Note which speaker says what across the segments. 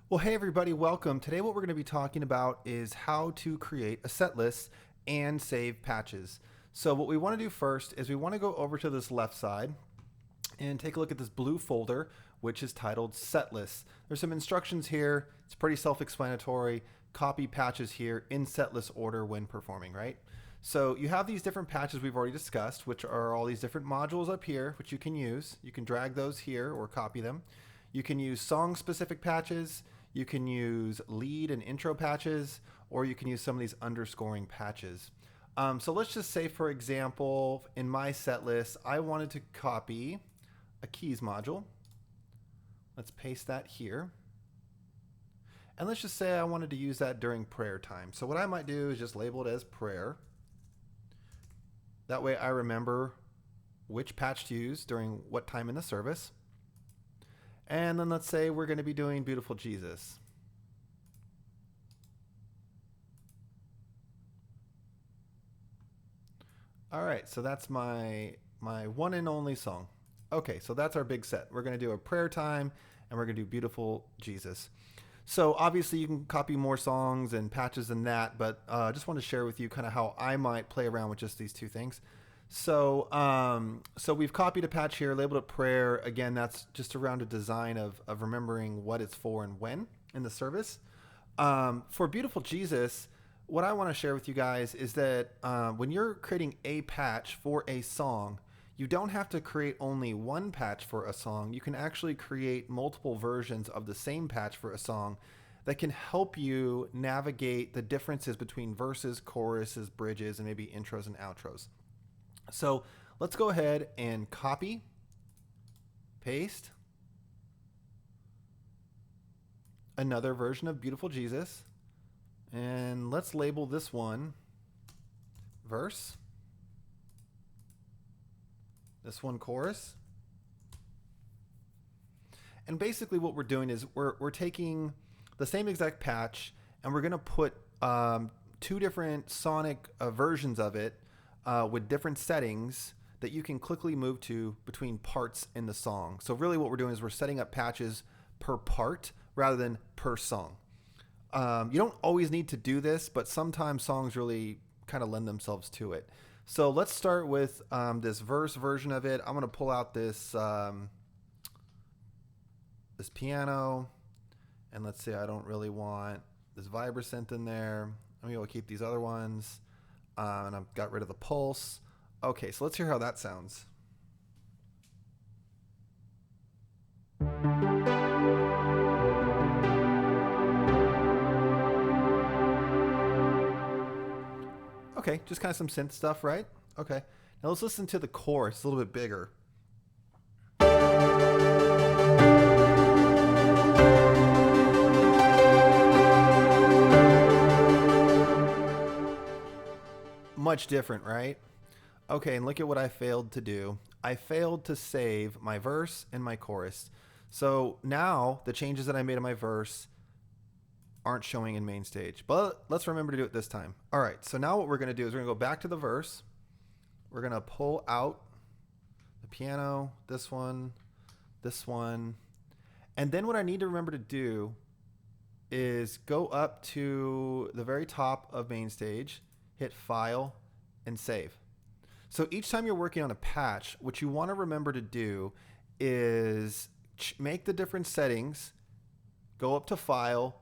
Speaker 1: Well, hey everybody, welcome. Today what we're going to be talking about is how to create a set list and save patches. So what we want to do first is we want to go over to this left side and take a look at this blue folder, which is titled Setlist. There's some instructions here. It's pretty self-explanatory. Copy patches here in setlist order when performing, right? So you have these different patches we've already discussed, which are all these different modules up here, which you can use. You can drag those here or copy them. You can use song-specific patches. You can use lead and intro patches, or you can use some of these underscoring patches. So let's just say, for example, in my set list, I wanted to copy a keys module. Let's paste that here. And let's just say I wanted to use that during prayer time. So what I might do is just label it as prayer. That way I remember which patch to use during what time in the service. And then let's say we're going to be doing Beautiful Jesus. All right, so that's my one and only song. Okay, so that's our big set. We're going to do a prayer time and we're going to do Beautiful Jesus. So obviously you can copy more songs and patches than that, but I just want to share with you kind of how I might play around with just these two things. So we've copied a patch here, labeled it prayer. Again, that's just around a design of remembering what it's for and when in the service. For Beautiful Jesus, what I want to share with you guys is that when you're creating a patch for a song, you don't have to create only one patch for a song. You can actually create multiple versions of the same patch for a song that can help you navigate the differences between verses, choruses, bridges, and maybe intros and outros. So let's go ahead and copy, paste another version of Beautiful Jesus. And let's label this one verse, this one chorus. And basically what we're doing is we're taking the same exact patch and we're going to put two different sonic versions of it with different settings that you can quickly move to between parts in the song. So really what we're doing is we're setting up patches per part rather than per song. You don't always need to do this, but sometimes songs really kind of lend themselves to it. So let's start with this verse version of it. I'm going to pull out this this piano, and let's say I don't really want this vibrasynth in there. I'm going to keep these other ones, and I've got rid of the pulse. Okay, so let's hear how that sounds. Okay, just kind of some synth stuff, right? Okay. Now let's listen to the chorus a little bit bigger. Much different, right? Okay, and look at what I failed to do. I failed to save my verse and my chorus. So now the changes that I made in my verse aren't showing in main stage, but let's remember to do it this time. All right, so now what we're going to do is we're going to go back to the verse. We're going to pull out the piano, this one, and then what I need to remember to do is go up to the very top of main stage, hit File, and Save. So each time you're working on a patch, what you want to remember to do is make the different settings, go up to File,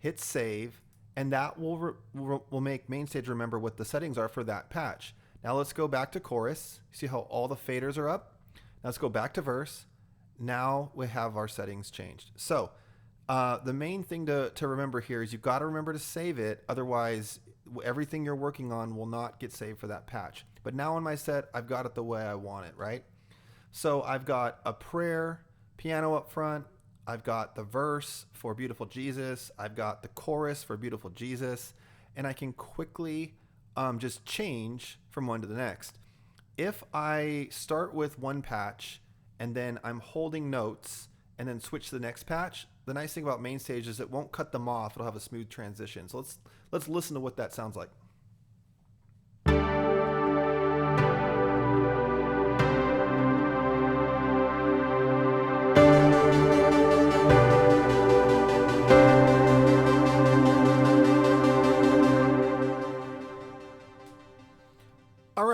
Speaker 1: hit Save, and that will make main stage remember what the settings are for that patch. Now let's go back to chorus. See how all the faders are up? Now let's go back to verse. Now we have our settings changed. So the main thing to remember here is you've got to remember to save it. Otherwise, everything you're working on will not get saved for that patch. But now on my set, I've got it the way I want it, right? So I've got a prayer, piano up front. I've got the verse for Beautiful Jesus. I've got the chorus for Beautiful Jesus. And I can quickly just change from one to the next. If I start with one patch and then I'm holding notes and then switch to the next patch, the nice thing about main stage is it won't cut them off. It'll have a smooth transition. So let's listen to what that sounds like.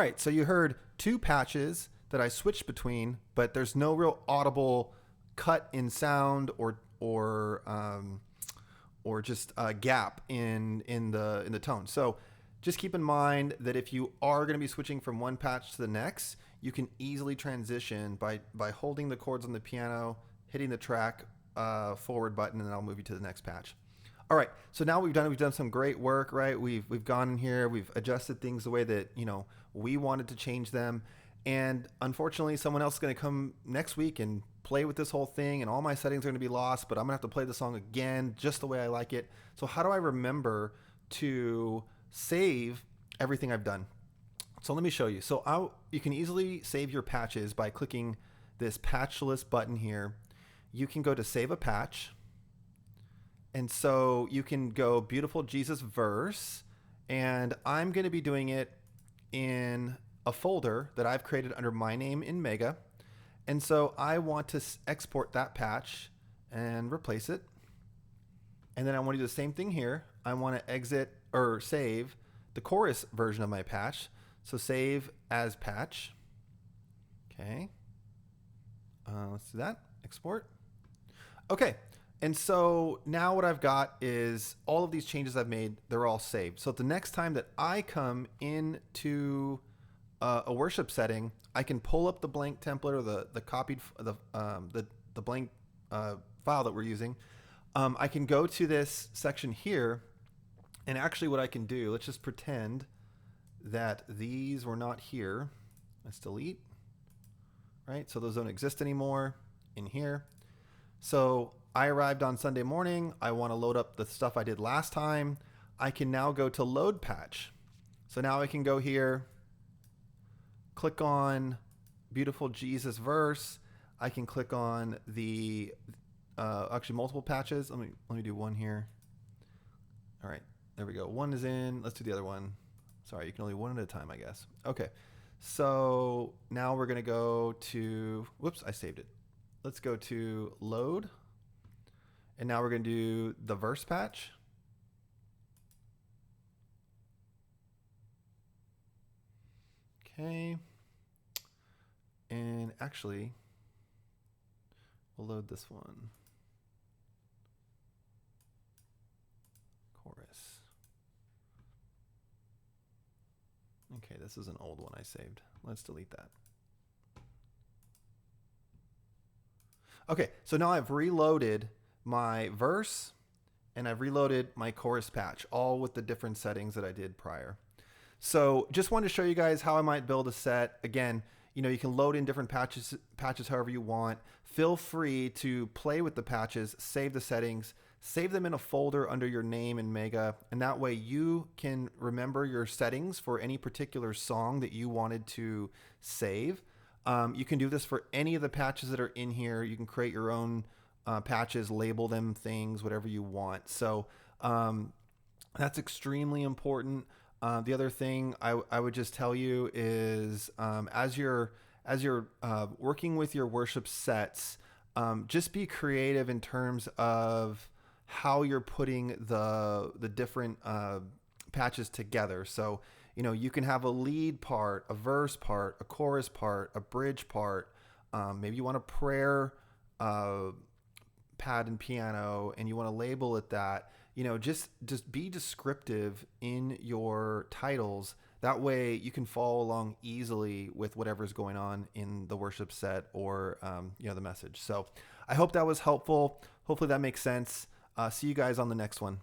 Speaker 1: right, so you heard two patches that I switched between, but there's no real audible cut in sound or just a gap in the tone. So just keep in mind that if you are going to be switching from one patch to the next, you can easily transition by holding the chords on the piano, hitting the track forward button, and then I'll move you to the next patch. All right, so now we've done some great work, right? We've gone in here, we've adjusted things the way that we wanted to change them, and unfortunately, someone else is going to come next week and play with this whole thing, and all my settings are going to be lost. But I'm going to have to play the song again, just the way I like it. So how do I remember to save everything I've done? So let me show you. So you can easily save your patches by clicking this patch list button here. You can go to save a patch. And so you can go Beautiful Jesus verse, and I'm going to be doing it in a folder that I've created under my name in Mega. And so I want to export that patch and replace it. And then I want to do the same thing here. I want to exit or save the chorus version of my patch. So save as patch. Okay. Let's do that. Export. Okay. And so now what I've got is all of these changes I've made, they're all saved. So the next time that I come into a worship setting, I can pull up the blank template or the copied the blank file that we're using. I can go to this section here, and actually what I can do, let's just pretend that these were not here. Let's delete, right? So those don't exist anymore in here. So I arrived on Sunday morning. I want to load up the stuff I did last time. I can now go to load patch. So now I can go here, click on Beautiful Jesus verse. I can click on the actually multiple patches. Let me do one here. All right, there we go. One is in. Let's do the other one. Sorry, you can only one at a time, I guess. Okay, so now we're gonna go to. Whoops, I saved it. Let's go to load, and now we're gonna do the verse patch. Okay. And actually, we'll load this one. Chorus. Okay, this is an old one I saved. Let's delete that. Okay, so now I've reloaded my verse and I've reloaded my chorus patch, all with the different settings that I did prior. So just wanted to show you guys how I might build a set. Again, you can load in different patches however you want. Feel free to play with the patches, save the settings, save them in a folder under your name in Mega, and that way you can remember your settings for any particular song that you wanted to save. You can do this for any of the patches that are in here. You can create your own patches, label them things, whatever you want. So that's extremely important. The other thing I would just tell you is as you're working with your worship sets, just be creative in terms of how you're putting the different patches together. So you can have a lead part, a verse part, a chorus part, a bridge part. Maybe you want a prayer pad and piano, and you want to label it that. Just be descriptive in your titles. That way you can follow along easily with whatever's going on in the worship set or, the message. So I hope that was helpful. Hopefully that makes sense. See you guys on the next one.